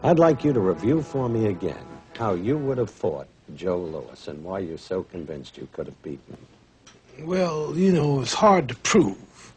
I'd like you to review for me again how you would have fought Joe Louis and why you're so convinced you could have beaten him. Well, you know, it's hard to prove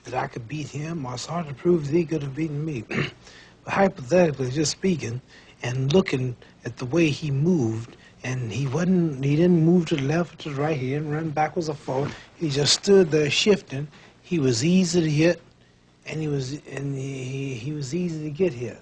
that I could beat him, or it's hard to prove that he could have beaten me. But hypothetically, just speaking, and looking at the way he moved, and he didn't move to the left or to the right, he didn't run backwards or forward, he just stood there shifting. He was easy to hit, and he was easy to get hit.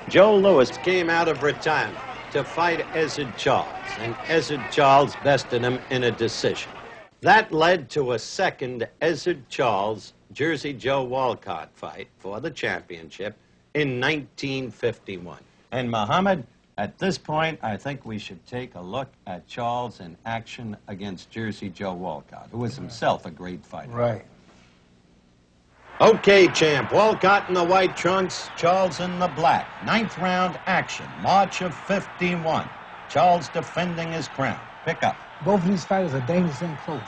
Joe Louis came out of retirement to fight Ezzard Charles, and Ezzard Charles bested him in a decision. That led to a second Ezzard Charles Jersey Joe Walcott fight for the championship in 1951. And Muhammad, at this point, I think we should take a look at Charles in action against Jersey Joe Walcott, who was himself a great fighter. Right. Okay, champ. Walcott in the white trunks, Charles in the black. 9th round action, March of 51. Charles defending his crown. Pick up. Both of these fighters are dangerous and close.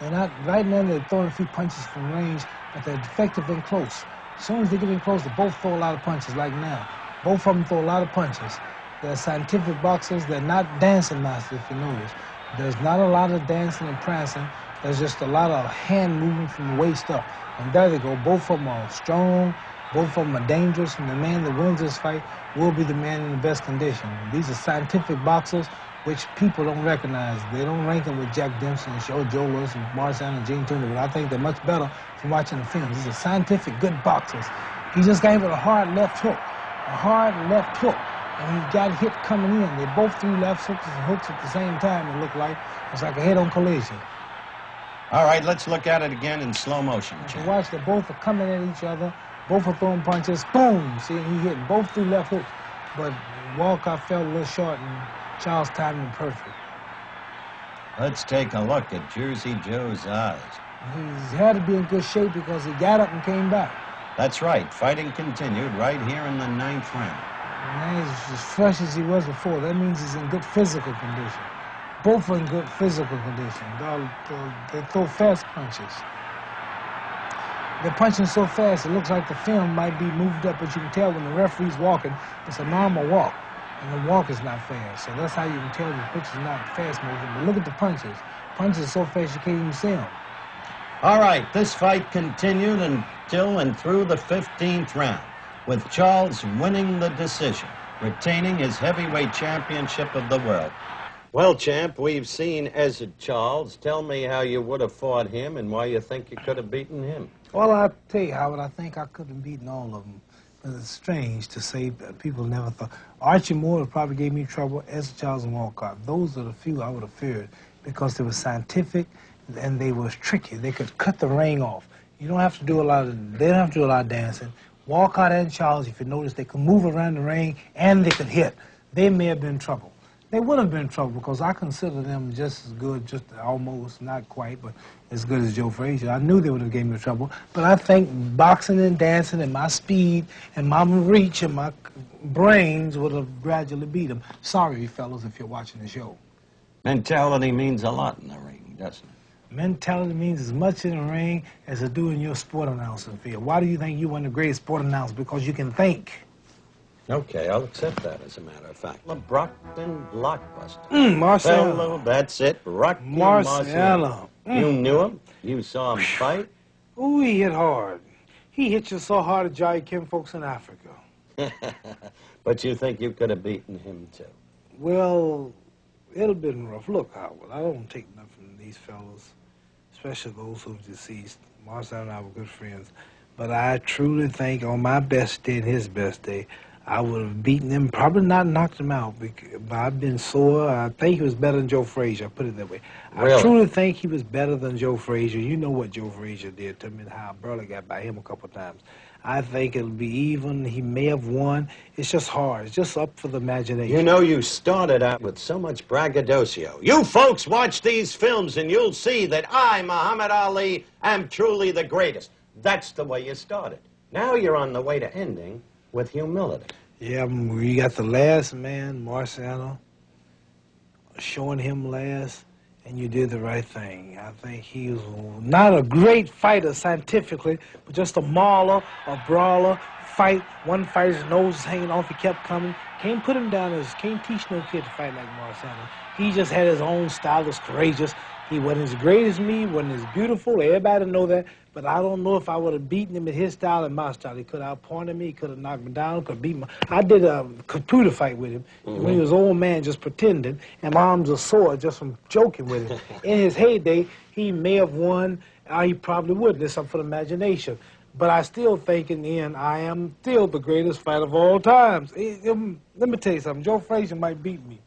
They're not, right now they're throwing a few punches from range, but they're effective and close. As soon as they get in close, they both throw a lot of punches, like now. Both of them throw a lot of punches. They're scientific boxers. They're not dancing masters, if you notice. There's not a lot of dancing and prancing. There's just a lot of hand movement from the waist up. And there they go. Both of them are strong. Both of them are dangerous. And the man that wins this fight will be the man in the best condition. These are scientific boxers, which people don't recognize. They don't rank them with Jack Dempsey and Joe Louis and Marciano and Gene Turner, but I think they're much better from watching the films. These are scientific, good boxers. He just got hit with a hard left hook. A hard left hook. And he got hit coming in. They both threw left hooks at the same time, it looked like. It's like a head-on collision. All right, let's look at it again in slow motion, champ. Watch, they both are coming at each other. Both are throwing punches. Boom! See, he hit both threw left hooks. But Walcott fell a little short, and Charles timed him perfect. Let's take a look at Jersey Joe's eyes. He had to be in good shape because he got up and came back. That's right. Fighting continued right here in the 9th round. And he's as fresh as he was before. That means he's in good physical condition. Both are in good physical condition. They throw fast punches. They're punching so fast, it looks like the film might be moved up, but you can tell when the referee's walking, it's a normal walk, and the walk is not fast. So that's how you can tell the pitch is not fast moving. But look at the punches. Punches are so fast you can't even see them. All right, this fight continued until and through the 15th round, with Charles winning the decision, retaining his heavyweight championship of the world. Well, champ, we've seen Ezzard Charles. Tell me how you would have fought him and why you think you could have beaten him. Well, I'll tell you, Howard, I think I could have beaten all of them. But it's strange to say people never thought. Archie Moore probably gave me trouble, Ezzard Charles and Walcott. Those are the few I would have feared because they were scientific and they were tricky. They could cut the ring off. You don't have to do a lot of, they don't have to do a lot of dancing. Walcott and Charles, if you notice, they could move around the ring and they could hit. They may have been in trouble. They would have been in trouble because I consider them just as good, just almost, not quite, but as good as Joe Frazier. I knew they would have gave me trouble, but I think boxing and dancing and my speed and my reach and my brains would have gradually beat them. Sorry, fellas, if you're watching the show. Mentality means a lot in the ring, doesn't it? Mentality means as much in the ring as it do in your sport announcing field. Why do you think you won the greatest sport announcer? Because you can think. Okay, I'll accept that as a matter of fact. The Brockton Blockbuster. Marciano. Hello, that's it. Rocky Marciano. You knew him? You saw him fight? Ooh, he hit hard. He hit you so hard at Jolly Kim folks in Africa. But you think you could have beaten him, too? Well, it'll been rough. Look, Howard, I don't take nothing from these fellas, especially those who've deceased. Marciano and I were good friends. But I truly think on my best day and his best day, I would have beaten him, probably not knocked him out, but I've been sore. I think he was better than Joe Frazier, I'll put it that way. Really? I truly think he was better than Joe Frazier. You know what Joe Frazier did to me and how Burley got by him a couple of times. I think it'll be even. He may have won. It's just hard. It's just up for the imagination. You know, you started out with so much braggadocio. You folks watch these films and you'll see that I, Muhammad Ali, am truly the greatest. That's the way you started. Now you're on the way to ending with humility. Yeah, we got the last man, Marciano, showing him last, and you did the right thing. I think he was not a great fighter scientifically, but just a mauler, a brawler, fight. One fighter's nose was hanging off, he kept coming. Can't put him down can't teach no kid to fight like Marciano. He just had his own style, was courageous. He wasn't as great as me, wasn't as beautiful, everybody know that, but I don't know if I would have beaten him in his style and my style. He could have outpointed me, he could have knocked me down, could have beat me. I did a computer fight with him, and when he was an old man just pretending, and my arms are sore just from joking with him. In his heyday, he may have won, or he probably wouldn't. It's something for the imagination. But I still think in the end, I am still the greatest fighter of all times. Let me tell you something, Joe Frazier might beat me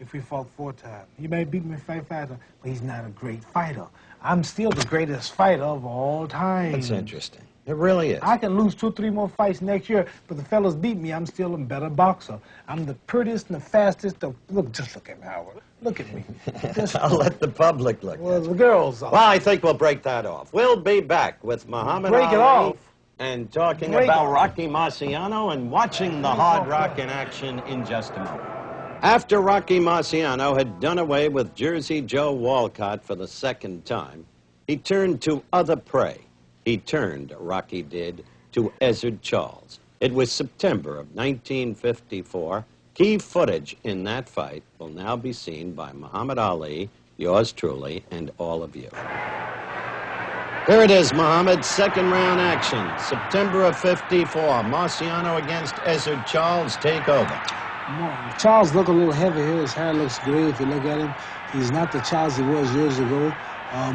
if we fought 4 times. He may beat me 5 times, but he's not a great fighter. I'm still the greatest fighter of all time. That's interesting. It really is. I can lose 2 or 3 more fights next year, but the fellas beat me. I'm still a better boxer. I'm the prettiest and the fastest. Just look at me, Howard. Look at me. I'll let the public look. Well, the girls. Well, I think we'll break that off. We'll be back with Muhammad Ali. Break it off. And talking about Rocky Marciano and watching the hard rock in action in just a moment. After Rocky Marciano had done away with Jersey Joe Walcott for the 2nd time, he turned to other prey. He turned, Rocky did, to Ezzard Charles. It was September of 1954. Key footage in that fight will now be seen by Muhammad Ali, yours truly, and all of you. Here it is, Muhammad, 2nd round action. September of 54. Marciano against Ezzard Charles. Take over. Charles look a little heavy here. His hair looks gray if you look at him. He's not the Charles he was years ago.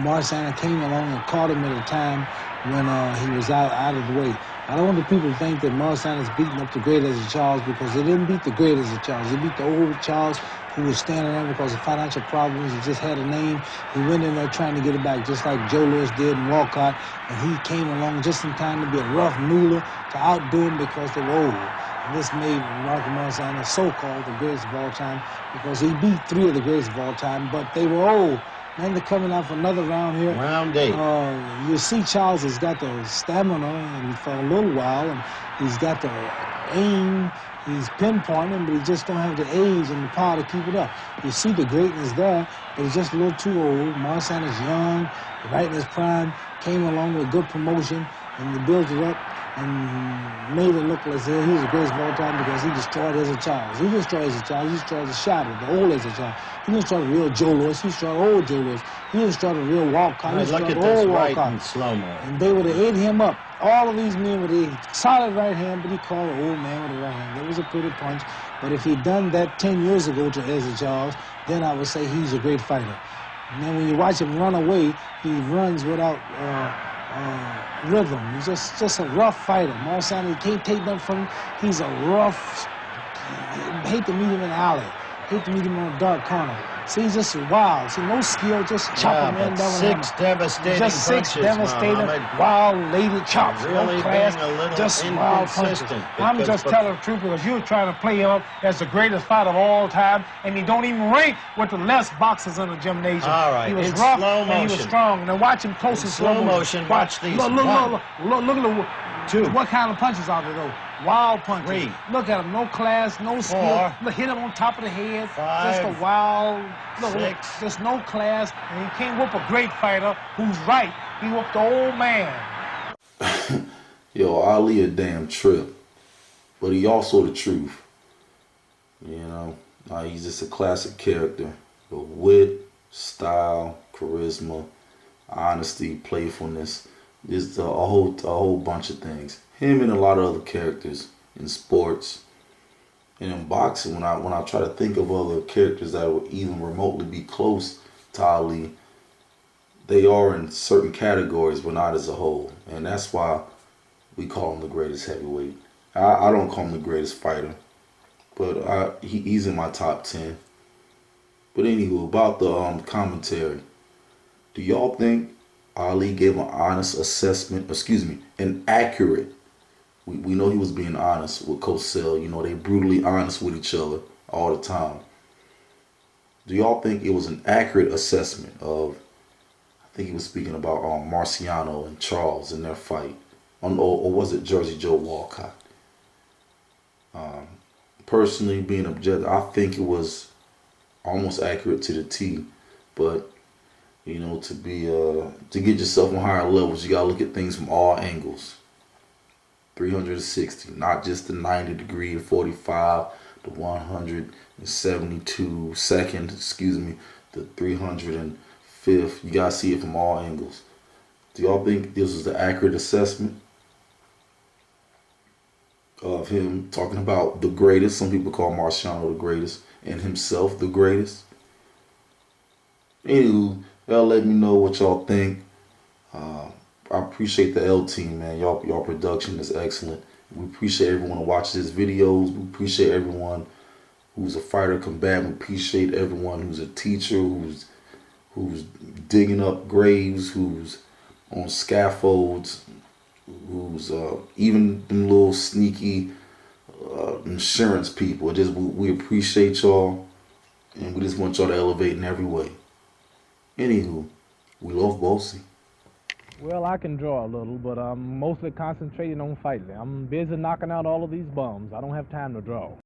Marciano came along and caught him at a time when he was out of the way. I don't want the people to think that Marciano's beating up the great Ezzard Charles, because they didn't beat the great Ezzard Charles. They beat the old Charles who was standing there because of financial problems. He just had a name. He went in there trying to get it back, just like Joe Louis did and Walcott. And he came along just in time to be a rough moolah to outdo him because they were old. And this made Rocky Marciano so-called the greatest of all time, because he beat 3 of the greatest of all time, but they were old. Then they're coming out for another round here. Round 8. You see Charles has got the stamina and for a little while, and he's got the aim, he's pinpointing, but he just don't have the age and the power to keep it up. You see the greatness there, but he's just a little too old. Marciano's young, right in his prime, came along with good promotion, and he built it up and made it look as if he was the greatest of all time because he destroyed Ezzard Charles. He destroyed Ezzard Charles. He destroyed the shadow, the old Ezzard Charles. He destroyed the real Joe Louis. He destroyed old Joe Louis. He destroyed the real Walcott. Right, look at this right in slow-mo. And they would have ate him up. All of these men would have solid right hand, but he called an old man with a right hand. That was a pretty punch. But if he'd done that 10 years ago to Ezzard Charles, then I would say he's a great fighter. And then when you watch him run away, he runs without rhythm. He's just a rough fighter. Marciano, you can't take that from him. He's a rough, hate to meet him in the alley. Hate to meet him on a dark corner. See, he's just wild. See, no skill, just chop him in down. 6 devastating just 6 punches, devastating, Muhammad. wild lady chops. Really no class, being a little just wild punches. I'm just telling the truth because you're trying to play him up as the greatest fighter of all time, and he don't even rank with the less boxers in the gymnasium. All right, he was in rough slow and he was strong. Now watch him close in slow motion. Watch these. Look at 2. what kind of punches are there though? Wild punches. 3. Look at him, no class, no skill. Look, hit him on top of the head. 5. Just a wild. Look, 6. just no class, and he can't whoop a great fighter who's right. He whooped the old man. Yo, Ali a damn trip, but he also the truth. You know, he's just a classic character. The wit, style, charisma, honesty, playfulness. Just a whole bunch of things. Him and a lot of other characters in sports and in boxing. When I try to think of other characters that would even remotely be close to Ali, they are in certain categories, but not as a whole. And that's why we call him the greatest heavyweight. I don't call him the greatest fighter, but he's in my top 10. But anywho, about the commentary. Do y'all think Ali gave an honest assessment, an accurate? We know he was being honest with Cosell. You know, they brutally honest with each other all the time. Do y'all think it was an accurate assessment of, I think he was speaking about Marciano and Charles in their fight, or was it Jersey Joe Walcott? Personally, being objective, I think it was almost accurate to the T. But you know, to get yourself on higher levels, you gotta look at things from all angles. 360, not just the 90 degree, 45, the 172 second, excuse me, the 305th. You gotta see it from all angles. Do y'all think this is the accurate assessment of him talking about the greatest? Some people call Marciano the greatest, and himself the greatest. Anywho, y'all let me know what y'all think. I appreciate the L team, man. Y'all production is excellent. We appreciate everyone who watches these videos. We appreciate everyone who's a fighter combatant. We appreciate everyone who's a teacher, who's digging up graves, who's on scaffolds, who's even them little sneaky insurance people. We appreciate y'all, and we just want y'all to elevate in every way. Anywho, we love Bossy. Well, I can draw a little, but I'm mostly concentrating on fighting. I'm busy knocking out all of these bums. I don't have time to draw.